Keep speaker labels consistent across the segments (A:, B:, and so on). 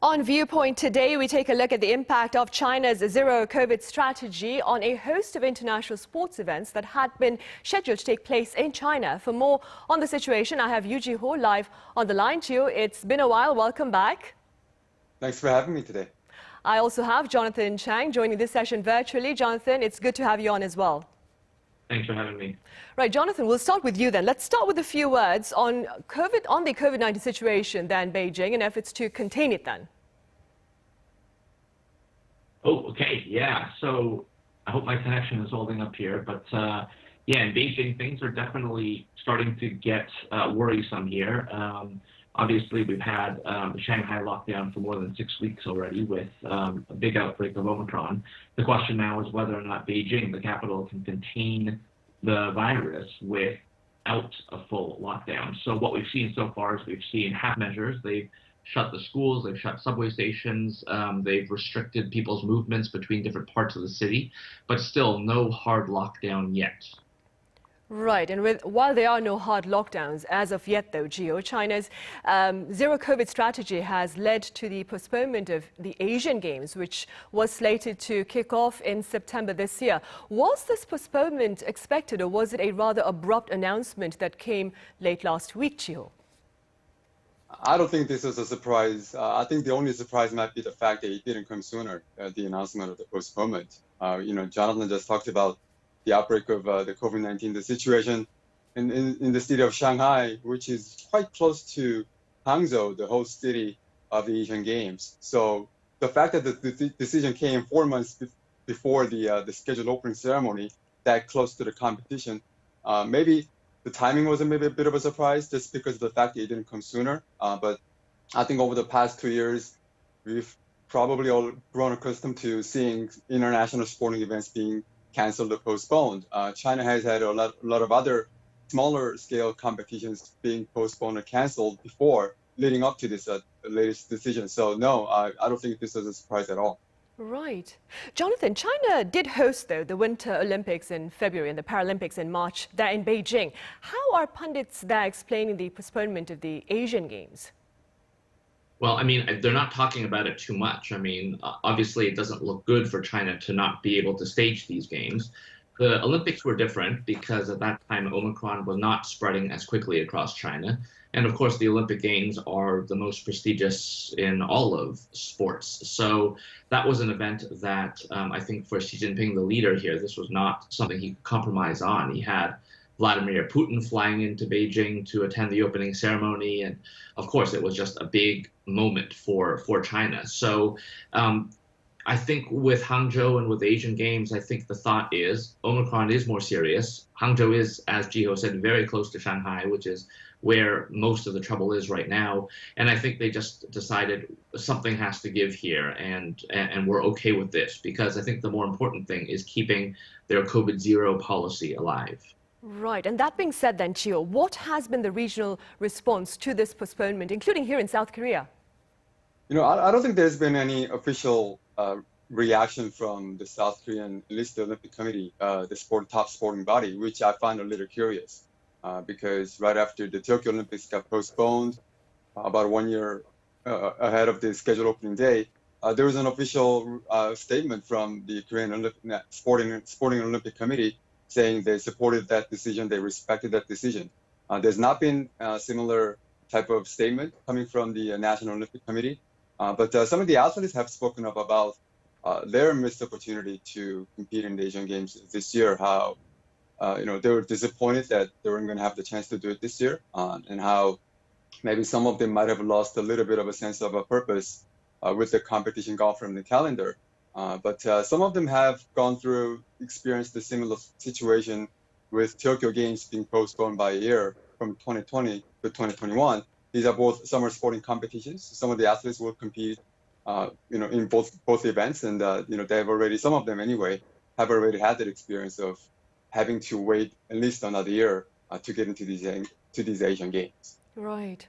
A: On Viewpoint today, we take a look at the impact of China's zero-COVID strategy on a host of international sports events that had been scheduled to take place in China. For more on the situation, I have Yoo Jee-ho live on the line to you. It's been a while. Welcome back.
B: Thanks for having me today.
A: I also have Jonathan Cheng joining this session virtually. Jonathan, it's good to have you on as well.
C: Thanks for having me.
A: Right, Jonathan, we'll start with you then. Let's start with a few words on the COVID-19 situation there in Beijing and efforts to contain it then.
C: Oh, okay, yeah. So I hope my connection is holding up here. But yeah, in Beijing, things are definitely starting to get worrisome here. Obviously, we've had the Shanghai lockdown for more than 6 weeks already with a big outbreak of Omicron. The question now is whether or not Beijing, the capital, can contain the virus without a full lockdown. So what we've seen so far is we've seen half measures. They've shut the schools, they've shut subway stations, they've restricted people's movements between different parts of the city, but still no hard lockdown yet.
A: Right, and while there are no hard lockdowns as of yet, though, Gio, China's zero-COVID strategy has led to the postponement of the Asian Games, which was slated to kick off in September this year. Was this postponement expected, or was it a rather abrupt announcement that came late last week, Gio?
B: I don't think this is a surprise. I think the only surprise might be the fact that it didn't come sooner, the announcement of the postponement. Jonathan just talked about the outbreak of the COVID-19, the situation in the city of Shanghai, which is quite close to Hangzhou, the host city of the Asian Games. So the fact that the decision came 4 months before the scheduled opening ceremony, that close to the competition, maybe the timing was maybe a bit of a surprise just because of the fact that it didn't come sooner. But I think over the past 2 years, we've probably all grown accustomed to seeing international sporting events being canceled or postponed. China has had a lot of other smaller scale competitions being postponed or canceled before, leading up to this latest decision. So no, I don't think this was a surprise at all.
A: Right. Jonathan, China did host, though, the Winter Olympics in February and the Paralympics in March there in Beijing. How are pundits there explaining the postponement of the Asian Games?
C: Well, I mean, they're not talking about it too much. I mean, obviously, it doesn't look good for China to not be able to stage these games. The Olympics were different because at that time, Omicron was not spreading as quickly across China. And of course, the Olympic Games are the most prestigious in all of sports. So that was an event that I think for Xi Jinping, the leader here, this was not something he could compromise on. He had Vladimir Putin flying into Beijing to attend the opening ceremony. And of course, it was just a big moment for China. So I think with Hangzhou and with the Asian Games, I think the thought is Omicron is more serious. Hangzhou is, as Jee-ho said, very close to Shanghai, which is where most of the trouble is right now. And I think they just decided something has to give here, and we're okay with this, because I think the more important thing is keeping their COVID-0 policy alive.
A: Right. And that being said then, Chio, what has been the regional response to this postponement, including here in South Korea?
B: I don't think there's been any official reaction from the South Korean, at least the Olympic Committee, the top sporting body, which I find a little curious, because right after the Tokyo Olympics got postponed, about 1 year ahead of the scheduled opening day, there was an official statement from the Korean Sporting Olympic Committee saying they supported that decision, they respected that decision. There's not been a similar type of statement coming from the National Olympic Committee, but some of the athletes have spoken up about their missed opportunity to compete in the Asian Games this year, how they were disappointed that they weren't going to have the chance to do it this year, and how maybe some of them might have lost a little bit of a sense of a purpose with the competition gone from the calendar. But some of them have experienced a similar situation with Tokyo Games being postponed by a year from 2020 to 2021. These are both summer sporting competitions. Some of the athletes will compete, in both events, and some of them anyway, have already had that experience of having to wait at least another year to get into these Asian Games.
A: Right.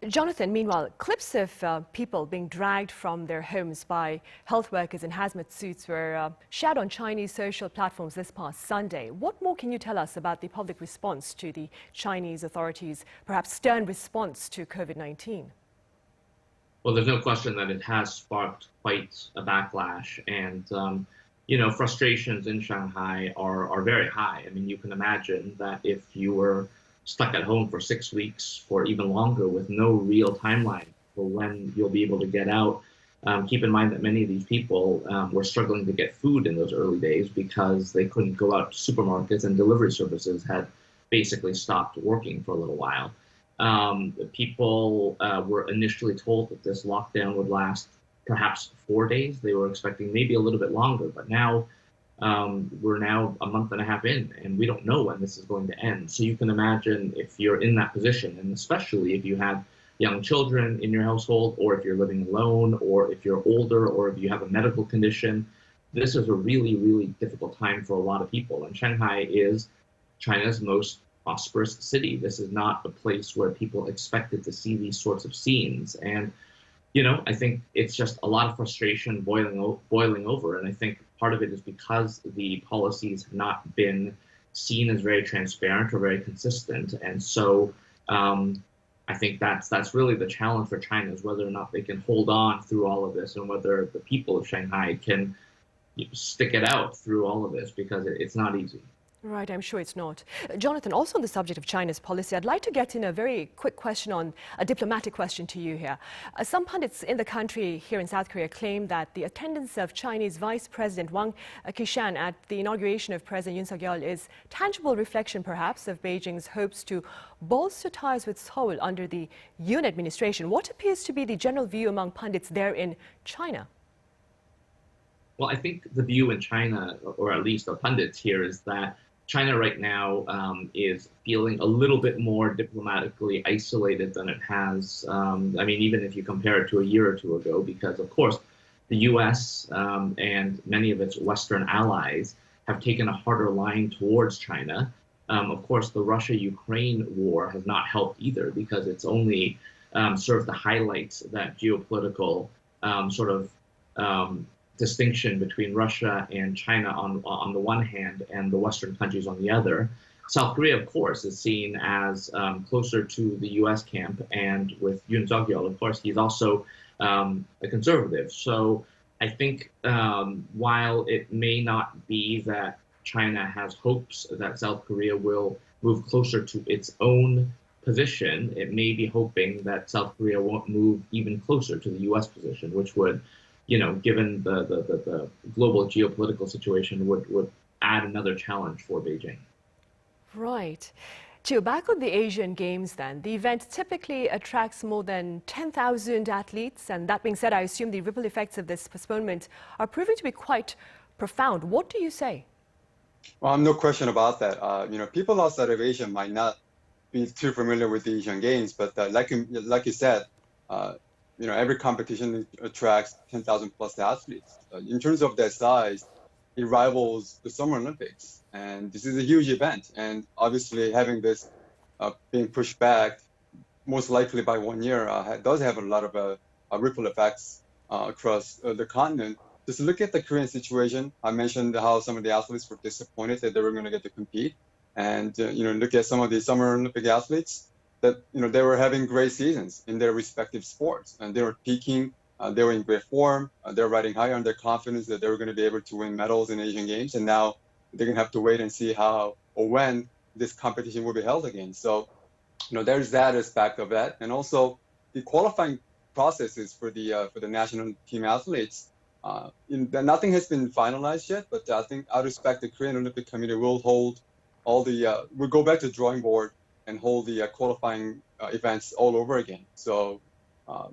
A: Jonathan, meanwhile, clips of people being dragged from their homes by health workers in hazmat suits were shared on Chinese social platforms this past Sunday. What more can you tell us about the public response to the Chinese authorities' perhaps stern response to COVID-19?
C: Well, there's no question that it has sparked quite a backlash, and frustrations in Shanghai are very high. I mean, you can imagine that if you were stuck at home for 6 weeks or even longer with no real timeline for when you'll be able to get out. Keep in mind that many of these people were struggling to get food in those early days because they couldn't go out to supermarkets, and delivery services had basically stopped working for a little while. People were initially told that this lockdown would last perhaps 4 days. They were expecting maybe a little bit longer, but now we're now a month and a half in, and we don't know when this is going to end. So you can imagine if you're in that position, and especially if you have young children in your household, or if you're living alone, or if you're older, or if you have a medical condition, this is a really, really difficult time for a lot of people. And Shanghai is China's most prosperous city. This is not a place where people expected to see these sorts of scenes. And, I think it's just a lot of frustration boiling over. And I think part of it is because the policies have not been seen as very transparent or very consistent. And so I think that's really the challenge for China, is whether or not they can hold on through all of this, and whether the people of Shanghai can stick it out through all of this, because it's not easy.
A: Right, I'm sure it's not. Jonathan, also on the subject of China's policy, I'd like to get in a very quick question on a diplomatic question to you here. Some pundits in the country here in South Korea claim that the attendance of Chinese Vice President Wang Qishan at the inauguration of President Yoon Suk-yeol is tangible reflection, perhaps, of Beijing's hopes to bolster ties with Seoul under the Yoon administration. What appears to be the general view among pundits there in China?
C: Well, I think the view in China, or at least the pundits here, is that China right now is feeling a little bit more diplomatically isolated than it has. Even if you compare it to a year or two ago, because of course the U.S. And many of its Western allies have taken a harder line towards China. Of course, the Russia-Ukraine war has not helped either, because it's only served to highlight that geopolitical distinction between Russia and China on the one hand, and the Western countries on the other. South Korea, of course, is seen as closer to the U.S. camp, and with Yoon Suk-yeol, of course, he's also a conservative. So I think while it may not be that China has hopes that South Korea will move closer to its own position, it may be hoping that South Korea won't move even closer to the U.S. position, which would, given the global geopolitical situation, would add another challenge for Beijing.
A: Right. Gio, back on the Asian Games then, the event typically attracts more than 10,000 athletes, and that being said, I assume the ripple effects of this postponement are proving to be quite profound. What do you say?
B: Well, no question about that. People outside of Asia might not be too familiar with the Asian Games, but like you said, every competition attracts 10,000 plus athletes. In terms of their size, it rivals the Summer Olympics. And this is a huge event. And obviously having this being pushed back, most likely by 1 year, does have a lot of ripple effects across the continent. Just look at the Korean situation. I mentioned how some of the athletes were disappointed that they were going to get to compete. And, look at some of the Summer Olympic athletes that, they were having great seasons in their respective sports, and they were peaking, they were in great form, they were riding high on their confidence that they were going to be able to win medals in Asian Games, and now they're going to have to wait and see how or when this competition will be held again. So, there's that aspect of that, and also the qualifying processes for the national team athletes. Nothing has been finalized yet, but I think out of respect, the Korean Olympic Committee will hold we'll go back to the drawing board and hold the qualifying events all over again. So,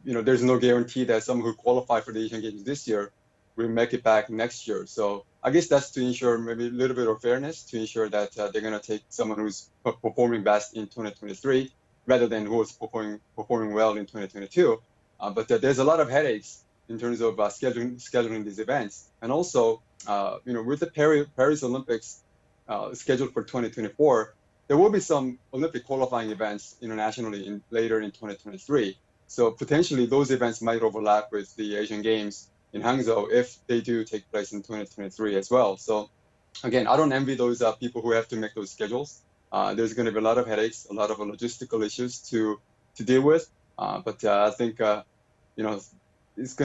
B: there's no guarantee that someone who qualified for the Asian Games this year will make it back next year. So I guess that's to ensure maybe a little bit of fairness, to ensure that they're going to take someone who's performing best in 2023 rather than who was performing well in 2022. But there's a lot of headaches in terms of scheduling these events. And also, with the Paris Olympics scheduled for 2024, there will be some Olympic qualifying events internationally later in 2023. So potentially those events might overlap with the Asian Games in Hangzhou if they do take place in 2023 as well. So again, I don't envy those people who have to make those schedules. There's going to be a lot of headaches, a lot of logistical issues to deal with. But I think, it's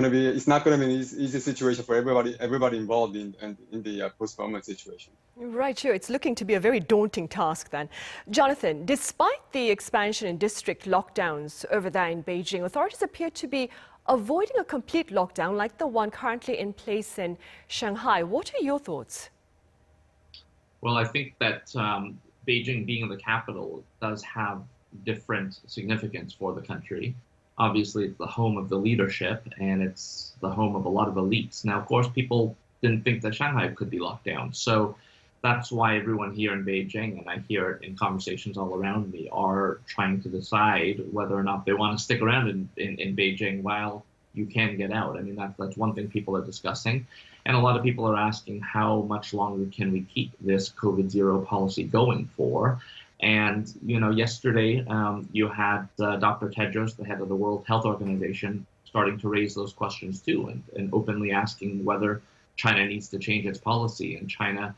B: not going to be an easy situation for everybody involved in the postponement situation.
A: Right, sure. It's looking to be a very daunting task then. Jonathan, despite the expansion in district lockdowns over there in Beijing, authorities appear to be avoiding a complete lockdown like the one currently in place in Shanghai. What are your thoughts?
C: Well, I think that Beijing being the capital does have different significance for the country. Obviously, it's the home of the leadership, and it's the home of a lot of elites. Now, of course, people didn't think that Shanghai could be locked down. So that's why everyone here in Beijing, and I hear it in conversations all around me, are trying to decide whether or not they want to stick around in Beijing while you can get out. I mean, that's one thing people are discussing. And a lot of people are asking how much longer can we keep this COVID-0 policy going for? And, yesterday you had Dr. Tedros, the head of the World Health Organization, starting to raise those questions too, and openly asking whether China needs to change its policy. And China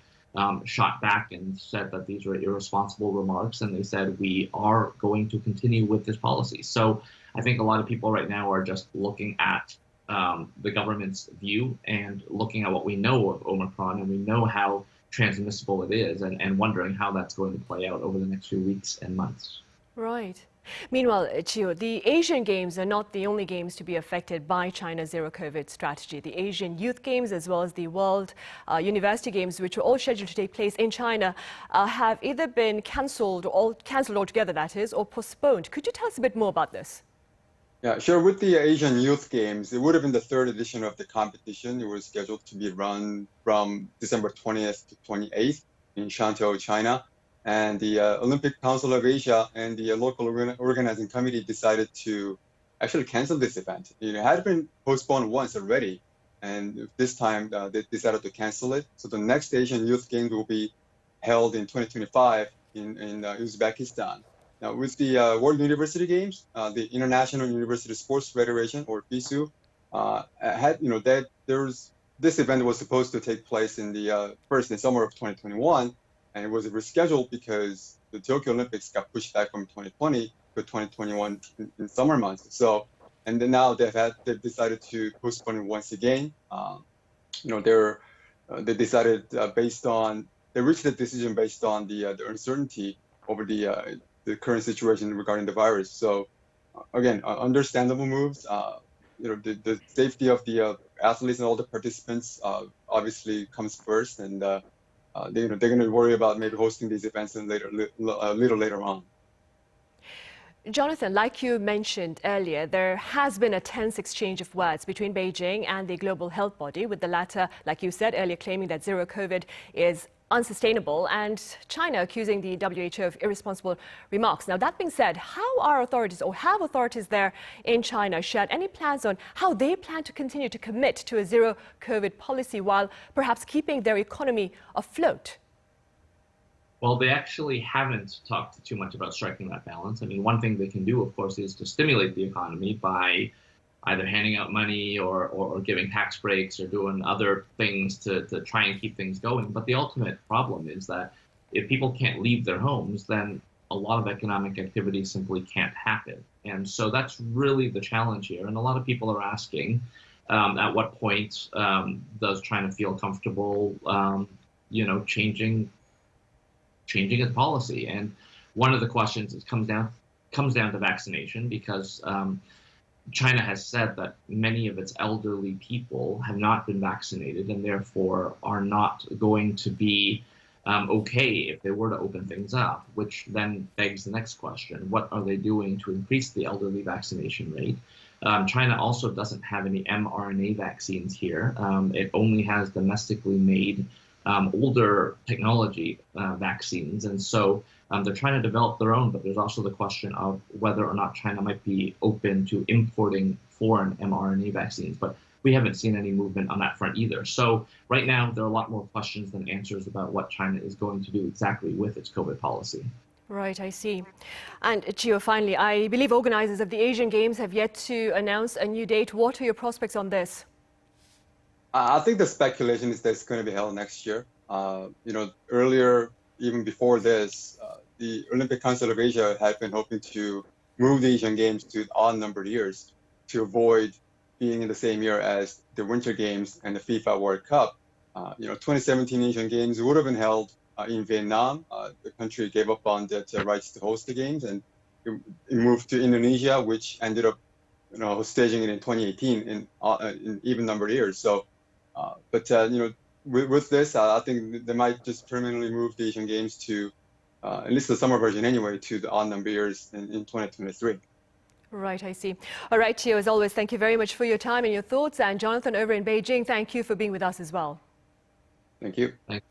C: shot back and said that these were irresponsible remarks, and they said we are going to continue with this policy. So I think a lot of people right now are just looking at the government's view and looking at what we know of Omicron, and we know how transmissible it is, and wondering how that's going to play out over the next few weeks and months.
A: Right. Meanwhile, Chio, the Asian Games are not the only games to be affected by China's zero-COVID strategy. The Asian Youth Games, as well as the World University Games, which were all scheduled to take place in China, have either been cancelled altogether, that is, or postponed. Could you tell us a bit more about this?
B: Yeah, sure. With the Asian Youth Games, it would have been the third edition of the competition. It was scheduled to be run from December 20th to 28th in Hangzhou, China. And the Olympic Council of Asia and the local organizing committee decided to actually cancel this event. It had been postponed once already, and this time they decided to cancel it. So the next Asian Youth Games will be held in 2025 in Uzbekistan. Now, with the World University Games, the International University Sports Federation, or FISU, this event was supposed to take place in the summer of 2021, and it was rescheduled because the Tokyo Olympics got pushed back from 2020 to 2021 in summer months. So, and then now they've decided to postpone it once again. They decided they reached the decision based on the uncertainty over the current situation regarding the virus. So, again, understandable moves. The safety of the athletes and all the participants obviously comes first, and they're going to worry about maybe hosting these events a little later on.
A: Jonathan, like you mentioned earlier, there has been a tense exchange of words between Beijing and the global health body, with the latter, like you said earlier, claiming that zero COVID is unsustainable, and China accusing the WHO of irresponsible remarks. Now, that being said, how are authorities, or have authorities there in China, shared any plans on how they plan to continue to commit to a zero COVID policy while perhaps keeping their economy afloat?
C: Well, they actually haven't talked too much about striking that balance. I mean, one thing they can do, of course, is to stimulate the economy by either handing out money or giving tax breaks or doing other things to try and keep things going. But the ultimate problem is that if people can't leave their homes, then a lot of economic activity simply can't happen. And so that's really the challenge here. And a lot of people are asking, at what point does China feel comfortable, changing its policy? And one of the questions comes down to vaccination, because China has said that many of its elderly people have not been vaccinated and therefore are not going to be okay if they were to open things up, which then begs the next question: what are they doing to increase the elderly vaccination rate? China also doesn't have any mRNA vaccines here. It only has domestically made older technology vaccines, and so they're trying to develop their own, but there's also the question of whether or not China might be open to importing foreign mRNA vaccines. But we haven't seen any movement on that front either. So right now, there are a lot more questions than answers about what China is going to do exactly with its COVID policy.
A: Right, I see. And Gio, finally, I believe organizers of the Asian Games have yet to announce a new date. What are your prospects on this?
B: I think the speculation is that it's going to be held next year. Earlier, even before this, the Olympic Council of Asia had been hoping to move the Asian Games to odd-numbered years to avoid being in the same year as the Winter Games and the FIFA World Cup, 2017 Asian Games would have been held in Vietnam. The country gave up on the rights to host the games, and it moved to Indonesia, which ended up staging it in 2018 in even numbered years. So, with this, I think they might just permanently move the Asian Games to, at least the summer version anyway, to the odd number years in 2023.
A: Right, I see. All right, Yoo, as always, thank you very much for your time and your thoughts. And Jonathan over in Beijing, thank you for being with us as well.
B: Thank you.
C: Thanks.